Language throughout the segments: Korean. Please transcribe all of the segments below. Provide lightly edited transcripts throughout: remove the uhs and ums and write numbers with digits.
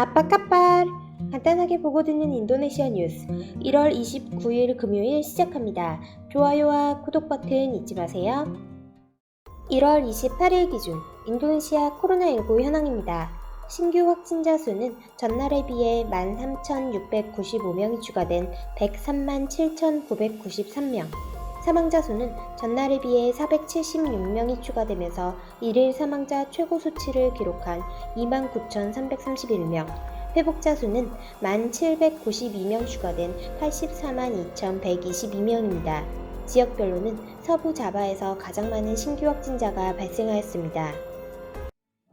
아빠 까빨! 간단하게 보고 듣는 인도네시아 뉴스 1월 29일 금요일 시작합니다. 좋아요와 구독 버튼 잊지 마세요. 1월 28일 기준 인도네시아 코로나19 현황입니다. 신규 확진자 수는 전날에 비해 13,695명이 추가된 103만 7,993명, 사망자 수는 전날에 비해 476명이 추가되면서 1일 사망자 최고 수치를 기록한 29,331명, 회복자 수는 1,792명 추가된 84만 2,122명입니다. 지역별로는 서부 자바에서 가장 많은 신규 확진자가 발생하였습니다.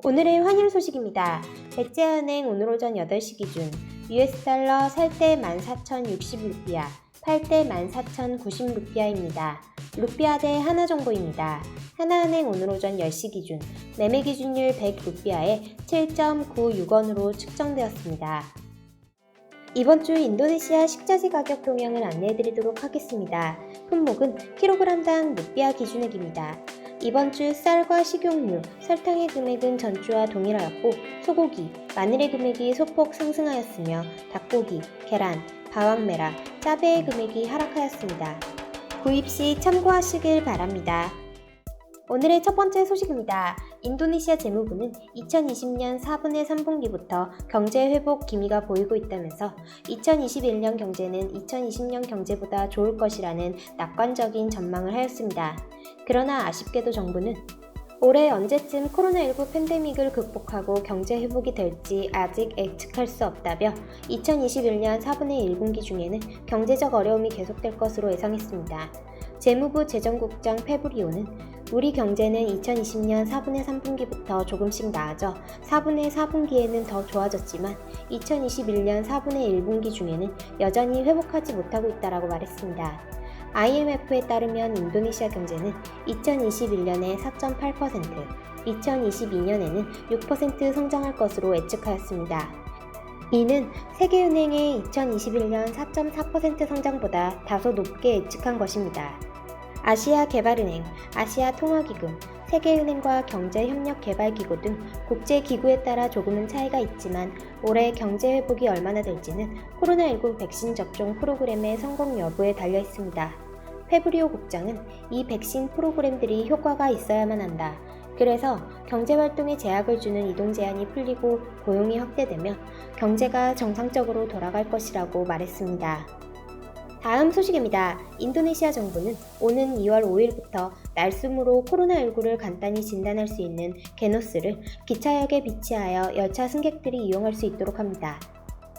오늘의 환율 소식입니다. 백제은행 오늘 오전 8시 기준 US 달러 살 때 14,060루피아, 팔 때 14,090루피아입니다. 루피아 대 하나정보입니다. 하나은행 오늘 오전 10시 기준 매매 기준율 100루피아에 7.96원으로 측정되었습니다. 이번 주 인도네시아 식자재 가격 동향을 안내해드리도록 하겠습니다. 품목은 킬로그램당 루피아 기준액입니다. 이번 주 쌀과 식용유, 설탕의 금액은 전주와 동일하였고 소고기, 마늘의 금액이 소폭 상승하였으며 닭고기, 계란, 바왕메라, 짜배의 금액이 하락하였습니다. 구입 시 참고하시길 바랍니다. 오늘의 첫 번째 소식입니다. 인도네시아 재무부는 2020년 4분의 3분기부터 경제 회복 기미가 보이고 있다면서 2021년 경제는 2020년 경제보다 좋을 것이라는 낙관적인 전망을 하였습니다. 그러나 아쉽게도 정부는 올해 언제쯤 코로나19 팬데믹을 극복하고 경제 회복이 될지 아직 예측할 수 없다며 2021년 4분의 1분기 중에는 경제적 어려움이 계속될 것으로 예상했습니다. 재무부 재정국장 페브리오는 우리 경제는 2020년 4분의 3분기부터 조금씩 나아져 4분의 4분기에는 더 좋아졌지만 2021년 4분의 1분기 중에는 여전히 회복하지 못하고 있다고 말했습니다. IMF에 따르면 인도네시아 경제는 2021년에 4.8%, 2022년에는 6% 성장할 것으로 예측하였습니다. 이는 세계은행의 2021년 4.4% 성장보다 다소 높게 예측한 것입니다. 아시아개발은행, 아시아통화기금, 세계은행과 경제협력개발기구 등 국제기구에 따라 조금은 차이가 있지만 올해 경제회복이 얼마나 될지는 코로나19 백신 접종 프로그램의 성공 여부에 달려 있습니다. 페브리오 국장은 이 백신 프로그램들이 효과가 있어야만 한다. 그래서 경제활동에 제약을 주는 이동 제한이 풀리고 고용이 확대되며 경제가 정상적으로 돌아갈 것이라고 말했습니다. 다음 소식입니다. 인도네시아 정부는 오는 2월 5일부터 날숨으로 코로나19를 간단히 진단할 수 있는 게노스를 기차역에 비치하여 열차 승객들이 이용할 수 있도록 합니다.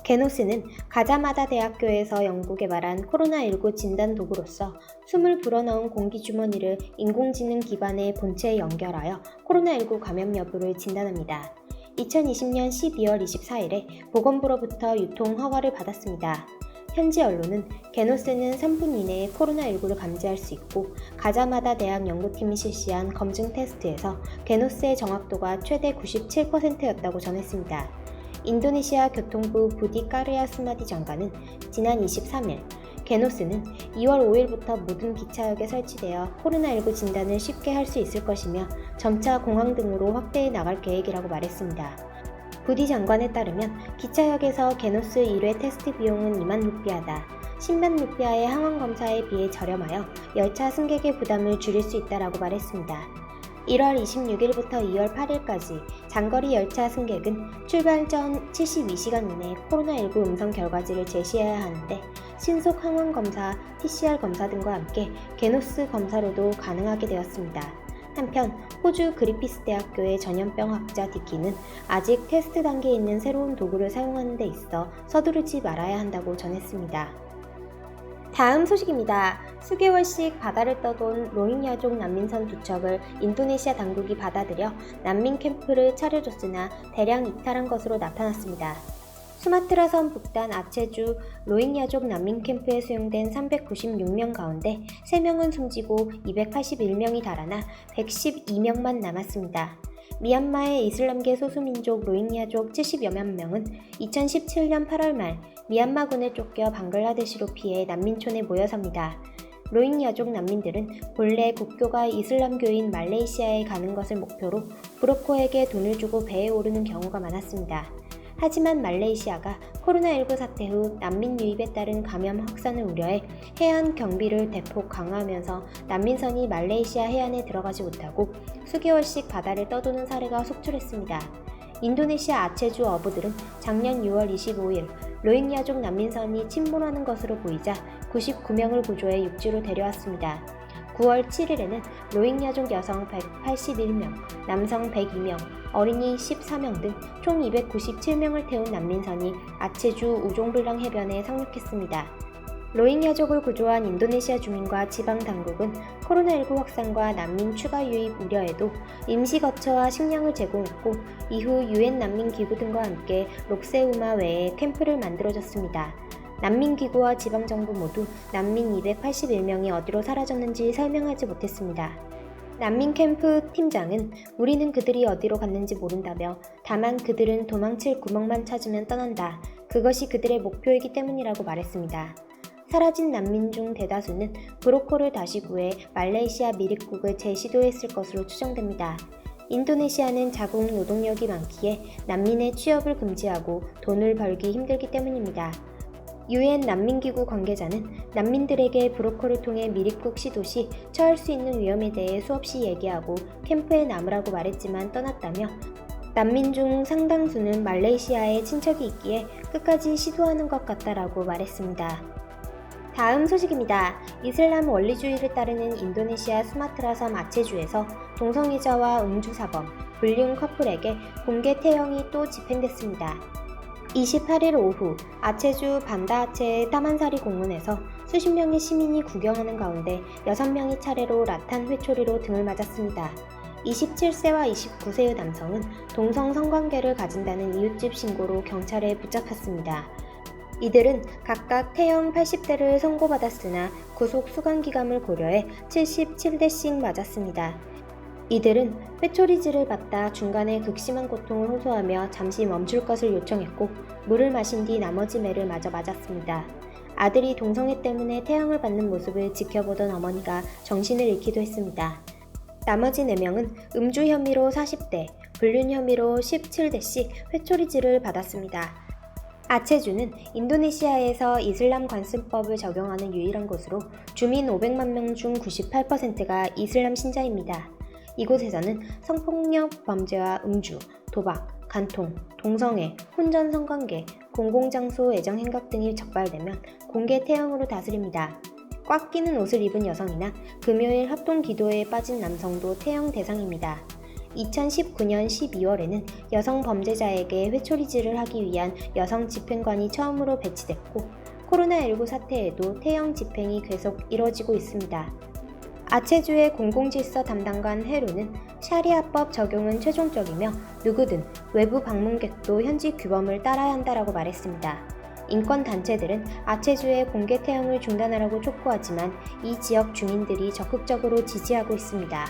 게노스는 가자마다 대학교에서 연구 개발한 코로나19 진단 도구로서 숨을 불어넣은 공기 주머니를 인공지능 기반의 본체에 연결하여 코로나19 감염 여부를 진단합니다. 2020년 12월 24일에 보건부로부터 유통 허가를 받았습니다. 현지 언론은 게노스는 3분 이내에 코로나19를 감지할 수 있고 가자마다 대학 연구팀이 실시한 검증 테스트에서 게노스의 정확도가 최대 97%였다고 전했습니다. 인도네시아 교통부 부디 까르야 스마디 장관은 지난 23일 게노스는 2월 5일부터 모든 기차역에 설치되어 코로나19 진단을 쉽게 할 수 있을 것이며 점차 공항 등으로 확대해 나갈 계획이라고 말했습니다. 부디 장관에 따르면 기차역에서 게노스 1회 테스트 비용은 2만 루피아다. 10만 루피아의 항원 검사에 비해 저렴하여 열차 승객의 부담을 줄일 수 있다고 말했습니다. 1월 26일부터 2월 8일까지 장거리 열차 승객은 출발 전 72시간 이내 코로나19 음성 결과지를 제시해야 하는데 신속 항원 검사, PCR 검사 등과 함께 게노스 검사로도 가능하게 되었습니다. 한편 호주 그리피스 대학교의 전염병 학자 디키는 아직 테스트 단계에 있는 새로운 도구를 사용하는 데 있어 서두르지 말아야 한다고 전했습니다. 다음 소식입니다. 수개월씩 바다를 떠돈 로힝야족 난민선 2척을 인도네시아 당국이 받아들여 난민 캠프를 차려줬으나 대량 이탈한 것으로 나타났습니다. 수마트라섬 북단 아체주 로힝야족 난민 캠프에 수용된 396명 가운데 3명은 숨지고 281명이 달아나 112명만 남았습니다. 미얀마의 이슬람계 소수민족 로힝야족 70여만 명은 2017년 8월 말 미얀마군에 쫓겨 방글라데시로 피해 난민촌에 모여 삽니다. 로힝야족 난민들은 본래 국교가 이슬람교인 말레이시아에 가는 것을 목표로 브로커에게 돈을 주고 배에 오르는 경우가 많았습니다. 하지만 말레이시아가 코로나19 사태 후 난민 유입에 따른 감염 확산을 우려해 해안 경비를 대폭 강화하면서 난민선이 말레이시아 해안에 들어가지 못하고 수개월씩 바다를 떠도는 사례가 속출했습니다. 인도네시아 아체주 어부들은 작년 6월 25일 로힝야족 난민선이 침몰하는 것으로 보이자 99명을 구조해 육지로 데려왔습니다. 9월 7일에는 로힝야족 여성 181명, 남성 102명, 어린이 14명 등 총 297명을 태운 난민선이 아체주 우종블랑 해변에 상륙했습니다. 로힝야족을 구조한 인도네시아 주민과 지방 당국은 코로나19 확산과 난민 추가 유입 우려에도 임시 거처와 식량을 제공했고 이후 유엔 난민 기구 등과 함께 록세우마 외에 캠프를 만들어줬습니다. 난민기구와 지방정부 모두 난민 281명이 어디로 사라졌는지 설명하지 못했습니다. 난민 캠프 팀장은 우리는 그들이 어디로 갔는지 모른다며 다만 그들은 도망칠 구멍만 찾으면 떠난다. 그것이 그들의 목표이기 때문이라고 말했습니다. 사라진 난민 중 대다수는 브로커를 다시 구해 말레이시아 미립국을 재시도했을 것으로 추정됩니다. 인도네시아는 자국 노동력이 많기에 난민의 취업을 금지하고 돈을 벌기 힘들기 때문입니다. 유엔 난민기구 관계자는 난민들에게 브로커를 통해 미립국 시도 시 처할 수 있는 위험에 대해 수없이 얘기하고 캠프에 남으라고 말했지만 떠났다며 난민 중 상당수는 말레이시아에 친척이 있기에 끝까지 시도하는 것 같다라고 말했습니다. 다음 소식입니다. 이슬람 원리주의를 따르는 인도네시아 수마트라 섬 아체주에서 동성애자와 음주사범, 불륜 커플에게 공개 태형이 또 집행됐습니다. 28일 오후 아체주 반다아체의 타만사리 공원에서 수십 명의 시민이 구경하는 가운데 6명이 차례로 라탄 회초리로 등을 맞았습니다. 27세와 29세의 남성은 동성 성관계를 가진다는 이웃집 신고로 경찰에 붙잡혔습니다. 이들은 각각 태형 80대를 선고받았으나 구속 수감기간을 고려해 77대씩 맞았습니다. 이들은 회초리질을 받다 중간에 극심한 고통을 호소하며 잠시 멈출 것을 요청했고 물을 마신 뒤 나머지 매를 마저 맞았습니다. 아들이 동성애 때문에 태형을 받는 모습을 지켜보던 어머니가 정신을 잃기도 했습니다. 나머지 4명은 음주 혐의로 40대, 불륜 혐의로 17대씩 회초리질을 받았습니다. 아체주는 인도네시아에서 이슬람 관습법을 적용하는 유일한 곳으로 주민 500만 명 중 98%가 이슬람 신자입니다. 이곳에서는 성폭력 범죄와 음주, 도박, 간통, 동성애, 혼전 성관계, 공공장소 애정 행각 등이 적발되면 공개 태형으로 다스립니다. 꽉 끼는 옷을 입은 여성이나 금요일 합동 기도회에 빠진 남성도 태형 대상입니다. 2019년 12월에는 여성 범죄자에게 회초리질을 하기 위한 여성 집행관이 처음으로 배치됐고 코로나19 사태에도 태형 집행이 계속 이뤄지고 있습니다. 아체주의 공공질서 담당관 헤루는 샤리아법 적용은 최종적이며 누구든 외부 방문객도 현지 규범을 따라야 한다라고 말했습니다. 인권단체들은 아체주의 공개 태형을 중단하라고 촉구하지만 이 지역 주민들이 적극적으로 지지하고 있습니다.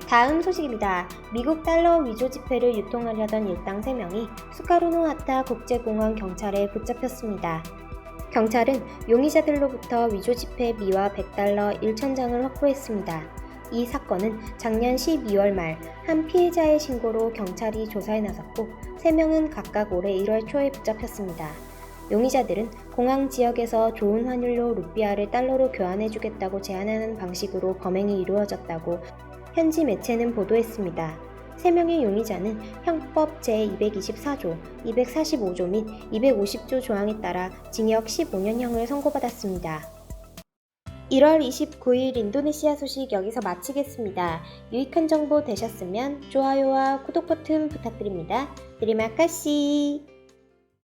다음 소식입니다. 미국 달러 위조 지폐를 유통하려던 일당 3명이 수카르노하타 국제공항 경찰에 붙잡혔습니다. 경찰은 용의자들로부터 위조 지폐 미화 100달러 1,000장을 확보했습니다. 이 사건은 작년 12월 말 한 피해자의 신고로 경찰이 조사에 나섰고 3명은 각각 올해 1월 초에 붙잡혔습니다. 용의자들은 공항 지역에서 좋은 환율로 루피아를 달러로 교환해주겠다고 제안하는 방식으로 범행이 이루어졌다고 현지 매체는 보도했습니다. 3명의 용의자는 형법 제224조, 245조 및 250조 조항에 따라 징역 15년형을 선고받았습니다. 1월 29일 인도네시아 소식 여기서 마치겠습니다. 유익한 정보 되셨으면 좋아요와 구독 버튼 부탁드립니다. 테리마 카시.